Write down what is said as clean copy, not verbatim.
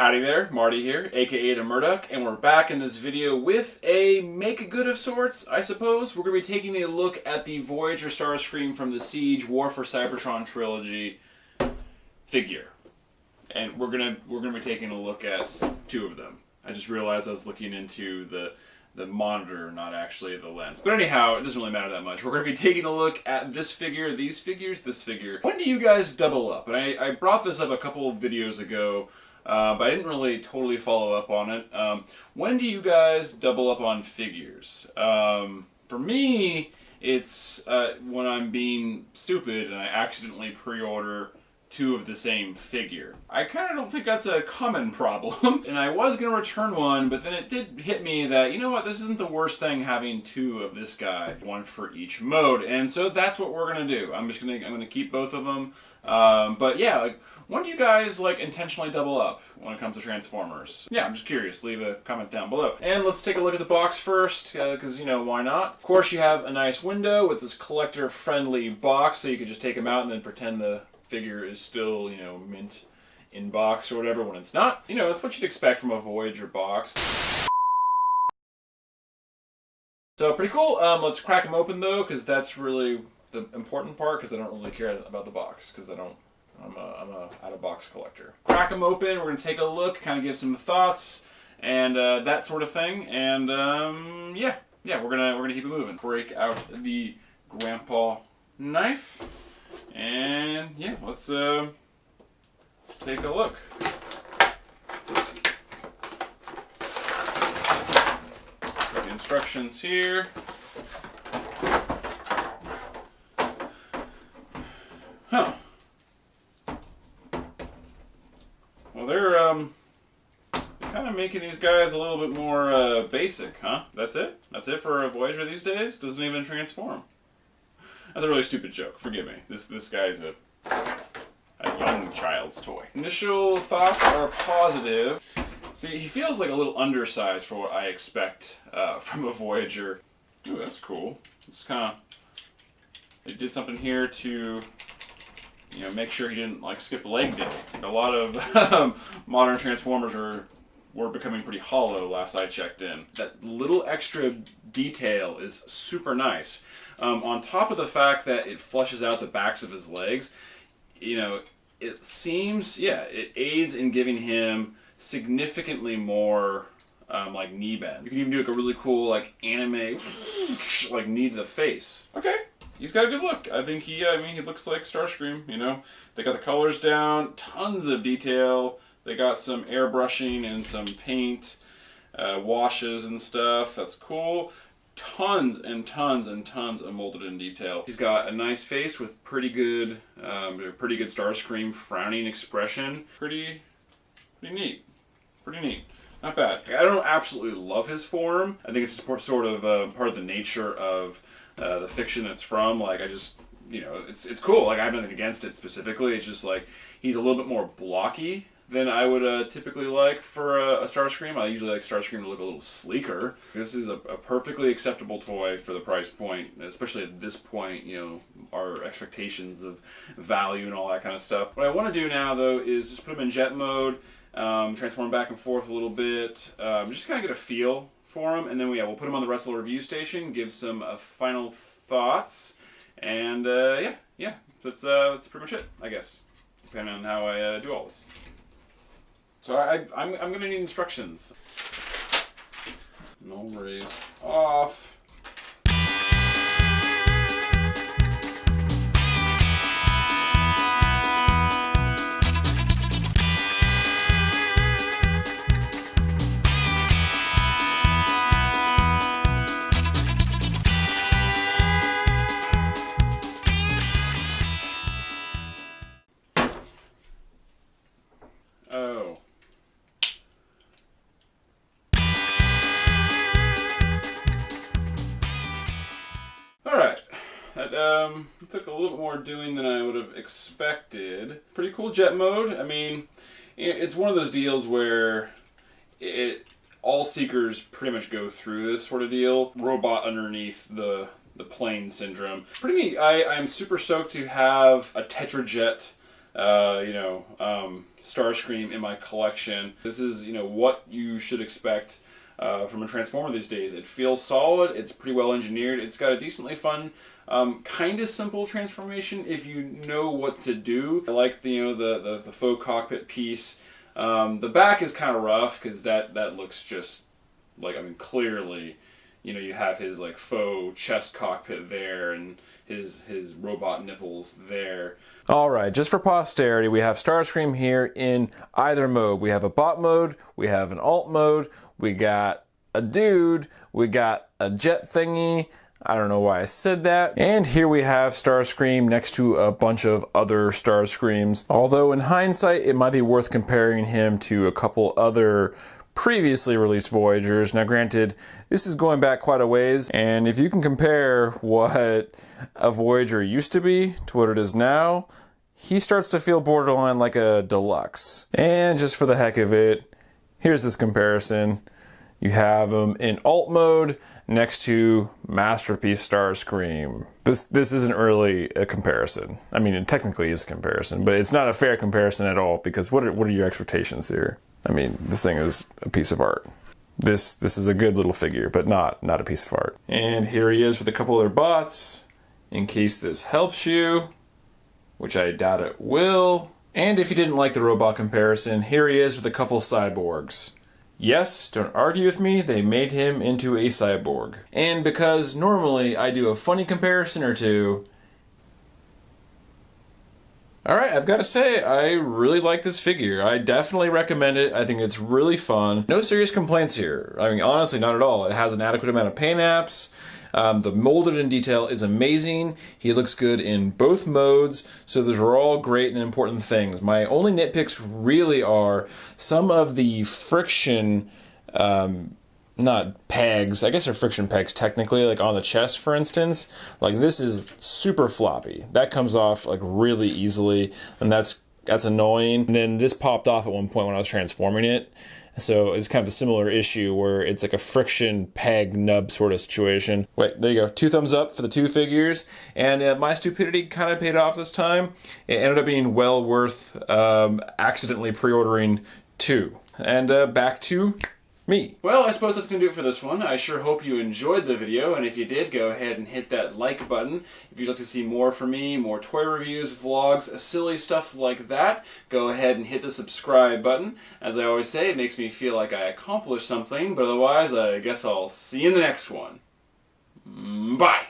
Howdy there, Marty here, aka the Murdoch, and we're back in this video with a make-a-good of sorts, I suppose. We're going to be taking a look at the Voyager Starscream from the Siege War for Cybertron trilogy figure. And we're gonna be taking a look at two of them. I just realized I was looking into the monitor, not actually the lens. But anyhow, it doesn't really matter that much. We're going to be taking a look at this figure, these figures, this figure. When do you guys double up? And I brought this up a couple of videos ago, but I didn't really totally follow up on it. When do you guys double up on figures? For me, it's when I'm being stupid and I accidentally pre-order two of the same figure. I kind of don't think that's a common problem. And I was going to return one, but then it did hit me that, you know what, this isn't the worst thing having two of this guy, one for each mode. And so that's what we're going to do. I'm going to keep both of them. But yeah, like, when do you guys intentionally double up when it comes to Transformers? Yeah, I'm just curious. Leave a comment down below. And let's take a look at the box first, because, you know, why not? Of course, you have a nice window with this collector-friendly box, so you can just take them out and then pretend the figure is still, you know, mint in box or whatever when it's not. You know, it's what you'd expect from a Voyager box. So pretty cool. Let's crack them open though, because that's really the important part, because I don't really care about the box, because I'm a out-of-box collector. Crack them open, we're going to take a look, kind of give some thoughts, and that sort of thing, and yeah, we're gonna keep it moving. Break out the grandpa knife, and yeah, let's take a look. Got the instructions here. Huh. Well, they're kind of making these guys a little bit more basic, huh? That's it? That's it for a Voyager these days? Doesn't even transform. That's a really stupid joke. Forgive me. This guy's a young child's toy. Initial thoughts are positive. See, he feels like a little undersized for what I expect from a Voyager. Ooh, that's cool. It's kind of... They did something here to, you know, make sure he didn't skip a leg day. A lot of modern Transformers were becoming pretty hollow last I checked in. That little extra detail is super nice. On top of the fact that it flushes out the backs of his legs, you know, it seems, yeah, it aids in giving him significantly more knee bend. You can even do a really cool anime knee to the face. Okay. He's got a good look. I think he looks like Starscream, you know. They got the colors down, tons of detail. They got some airbrushing and some paint, washes and stuff. That's cool. Tons and tons and tons of molded in detail. He's got a nice face with pretty good Starscream frowning expression. Pretty neat. Pretty neat. Not bad. I don't absolutely love his form. I think it's just sort of part of the nature of the fiction it's from. I just, you know, it's cool. I have nothing against it specifically. It's just he's a little bit more blocky than I would typically like for a Starscream. I usually like Starscream to look a little sleeker. This is a perfectly acceptable toy for the price point, especially at this point, you know, our expectations of value and all that kind of stuff. What I want to do now, though, is just put them in jet mode, transform back and forth a little bit, just kind of get a feel for them, and then we'll put them on the Wrestle Review Station, give some final thoughts, and yeah, that's pretty much it, I guess, depending on how I do all this. So I'm going to need instructions. No raise off. Oh. It took a little bit more doing than I would have expected. Pretty cool jet mode. I mean, it's one of those deals where all Seekers pretty much go through this sort of deal. Robot underneath the plane syndrome. Pretty neat. I'm super stoked to have a Tetrajet Starscream in my collection. This is, what you should expect from a Transformer these days. It feels solid, it's pretty well engineered, it's got a decently fun, kind of simple transformation if you know what to do. I like the faux cockpit piece. The back is kind of rough because that looks just like, clearly, you have his like faux chest cockpit there and his robot nipples there. Alright, just for posterity, we have Starscream here in either mode. We have a bot mode, we have an alt mode, we got a dude, we got a jet thingy. I don't know why I said that. And here we have Starscream next to a bunch of other Starscreams. Although in hindsight, it might be worth comparing him to a couple other previously released Voyagers. Now granted, this is going back quite a ways, and if you can compare what a Voyager used to be to what it is now, he starts to feel borderline like a deluxe. And just for the heck of it, here's this comparison. You have him in alt mode next to Masterpiece Starscream. This isn't really a comparison. I mean, it technically is a comparison, but it's not a fair comparison at all, because what are your expectations here? I mean, this thing is a piece of art. This is a good little figure, but not a piece of art. And here he is with a couple other bots, in case this helps you, which I doubt it will. And if you didn't like the robot comparison, here he is with a couple cyborgs. Yes, don't argue with me, they made him into a cyborg. And because normally I do a funny comparison or two, alright, I've got to say, I really like this figure. I definitely recommend it. I think it's really fun. No serious complaints here. I mean, honestly, not at all. It has an adequate amount of paint apps. The molded in detail is amazing. He looks good in both modes, so those are all great and important things. My only nitpicks really are some of the friction, not pegs, I guess they're friction pegs technically, like on the chest for instance. Like this is super floppy. That comes off like really easily, and that's annoying. And then this popped off at one point when I was transforming it. So it's kind of a similar issue where it's like a friction peg nub sort of situation. Wait, there you go. 2 thumbs up for the 2 figures. And my stupidity kind of paid off this time. It ended up being well worth accidentally pre-ordering 2. And back to me. Well, I suppose that's going to do it for this one. I sure hope you enjoyed the video, and if you did, go ahead and hit that like button. If you'd like to see more from me, more toy reviews, vlogs, silly stuff like that, go ahead and hit the subscribe button. As I always say, it makes me feel like I accomplished something, but otherwise, I guess I'll see you in the next one. Bye!